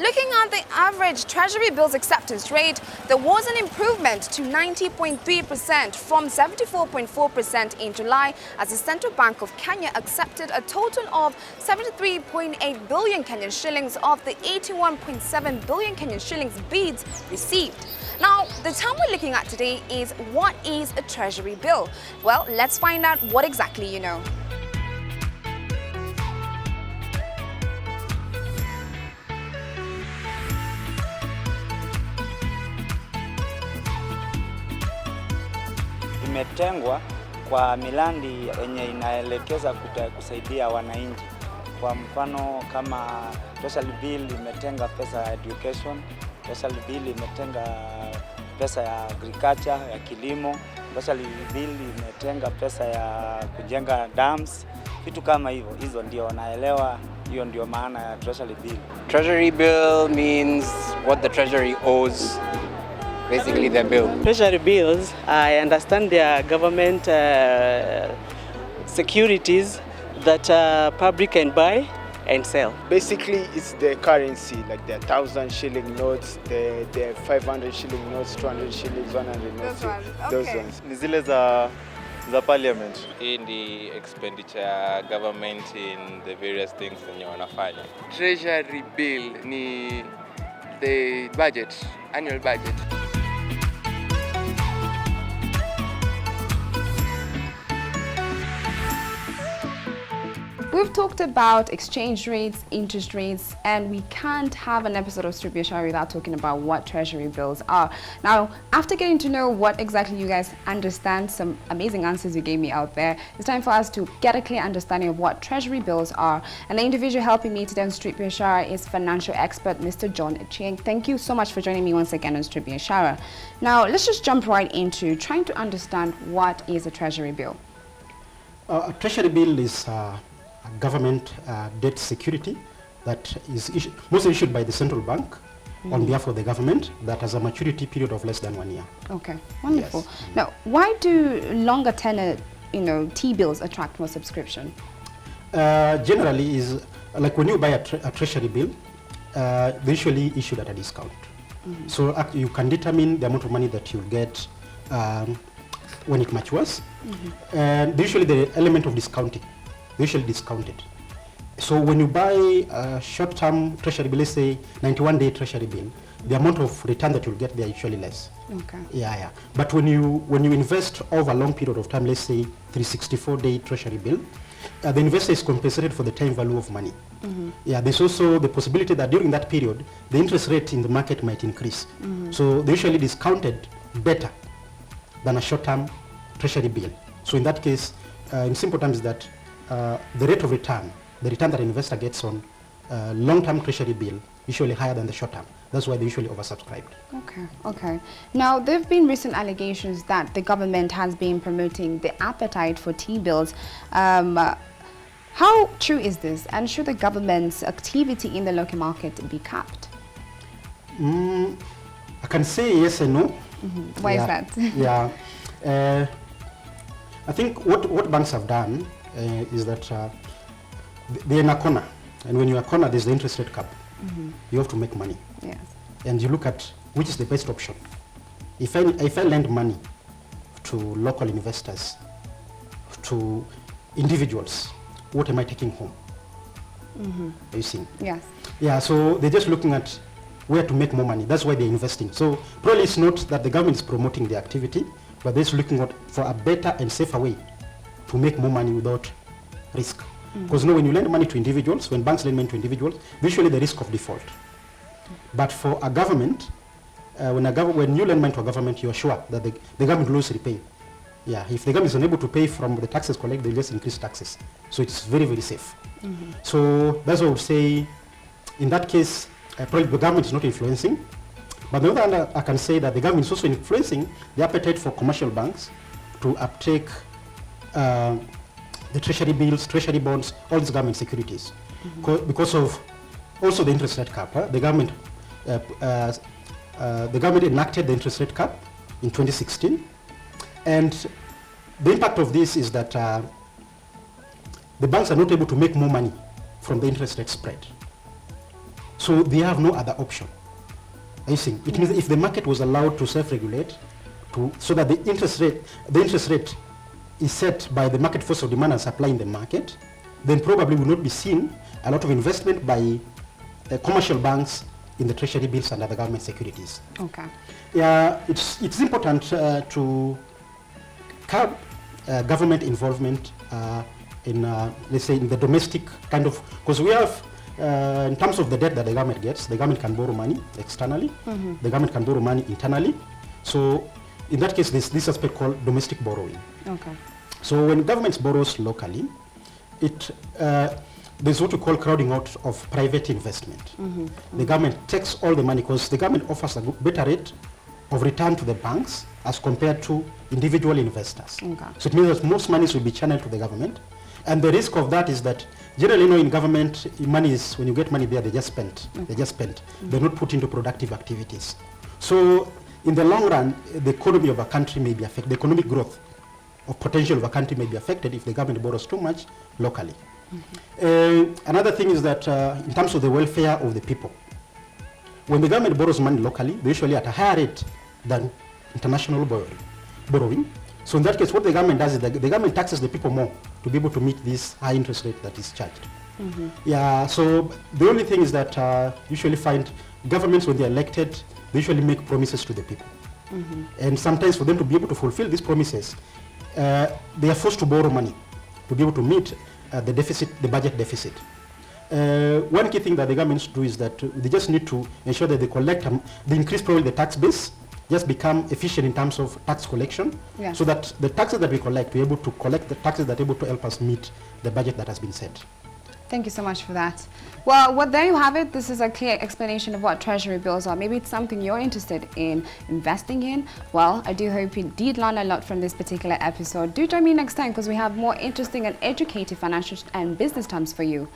Looking at the average Treasury bills acceptance rate, there was an improvement to 90.3% from 74.4% in July, as the Central Bank of Kenya accepted a total of 73.8 billion Kenyan shillings of the 81.7 billion Kenyan shillings bids received. Now, the term we're looking at today is, what is a Treasury bill? Well, let's find out what exactly you know. Imetengwa kwa miradi yenye inaelekeza kusaidia wananchi. Kwa mfano kama Treasury bill imetenga pesa ya education, Treasury bill imetenga pesa ya agriculture, ya kilimo, Treasury bill imetenga pesa ya kujenga dams, vitu kama hivyo. Hizo ndio naelewa, hiyo ndio maana ya Treasury bill. Treasury bill means what the Treasury owes. Basically the bill. Treasury bills, I understand they are government securities that public can buy and sell. Basically, it's the currency, like the 1,000 shilling notes, the 500 shilling notes, 200 shillings, 100 notes. Those ones. Ni zile za parliament. In the expenditure government in the various things zenye wanafanya. Treasury bill ni the budget, annual budget. We've talked about exchange rates, interest rates, and we can't have an episode of Biashara without talking about what Treasury bills are. Now, after getting to know what exactly you guys understand, some amazing answers you gave me out there, it's time for us to get a clear understanding of what Treasury bills are. And the individual helping me today on Biashara is financial expert Mr. John Chieng. Thank you so much for joining me once again on Biashara. Now, let's just jump right into trying to understand what is a Treasury bill. A Treasury bill is government debt security that is mostly issued by the central bank on behalf of the government, that has a maturity period of less than 1 year. Okay, wonderful. Yes. Now, why do longer tenor, T-bills attract more subscription? Generally, is like when you buy a treasury bill, they usually issued at a discount. So you can determine the amount of money that you get when it matures, and usually the element of discounting. Usually discounted. So when you buy a short-term treasury bill, let's say 91-day treasury bill, the amount of return that you'll get there is usually less. Okay. Yeah. But when you invest over a long period of time, let's say 364-day treasury bill, the investor is compensated for the time value of money. Yeah, there's also the possibility that during that period, the interest rate in the market might increase. So they usually discounted better than a short-term treasury bill. So in that case, in simple terms, that the rate of return, the return that an investor gets on long-term treasury bill, usually higher than the short-term. That's why they usually oversubscribed. Okay. Now, there have been recent allegations that the government has been promoting the appetite for T-bills. How true is this, and should the government's activity in the local market be capped? I can say yes and no. Why is that? Yeah. I think what banks have done is that they're in a corner, and when you're in a corner, there's the interest rate cap. You have to make money. Yes. And you look at which is the best option. If I lend money to local investors, to individuals, what am I taking home? Are you seeing? Yes. Yeah, so they're just looking at where to make more money. That's why they're investing. So probably it's not that the government is promoting the activity, but they're just looking for a better and safer way to make more money without risk. Because when you lend money to individuals, when banks lend money to individuals, usually the risk of default. But for a government, when you lend money to a government, you are sure that the government will always repay. Yeah, if the government is unable to pay from the taxes collected, they'll just increase taxes. So it's very, very safe. So that's what I would say. In that case, probably the government is not influencing. But on the other hand, I can say that the government is also influencing the appetite for commercial banks to uptake the treasury bills, treasury bonds, all these government securities. Because of also the interest rate cap. The government enacted the interest rate cap in 2016. And the impact of this is that the banks are not able to make more money from the interest rate spread. So they have no other option. I think it means if the market was allowed to self-regulate, so that the interest rate is set by the market force of demand and supply in the market, then probably will not be seen a lot of investment by commercial banks in the treasury bills and other government securities. Okay. Yeah, it's important to curb government involvement in, let's say, in the domestic kind of, because we have, in terms of the debt that the government gets, the government can borrow money externally, the government can borrow money internally. So in that case, this aspect called domestic borrowing. Okay. So when government borrows locally, there's what we call crowding out of private investment. The government takes all the money because the government offers a better rate of return to the banks as compared to individual investors. Okay. So it means that most monies will be channeled to the government. And the risk of that is that generally, in government, money is, when you get money there, they just spent. They just spent. They're not put into productive activities. So in the long run, the economy of a country may be affected. The economic growth of potential of a country may be affected if the government borrows too much locally. Another thing is that in terms of the welfare of the people, when the government borrows money locally, they're usually at a higher rate than international borrowing. So in that case, what the government does is the government taxes the people more to be able to meet this high interest rate that is charged. Yeah, so the only thing is that usually find governments, when they're elected, they usually make promises to the people. And sometimes for them to be able to fulfill these promises, they are forced to borrow money to be able to meet the deficit, the budget deficit. One key thing that the governments do is that they just need to ensure that they collect, they increase probably the tax base, just become efficient in terms of tax collection, so that the taxes that we collect, we're able to collect the taxes that are able to help us meet the budget that has been set. Thank you so much for that. Well, there you have it. This is a clear explanation of what treasury bills are. Maybe it's something you're interested in investing in. Well, I do hope you did learn a lot from this particular episode. Do join me next time because we have more interesting and educative financial and business terms for you.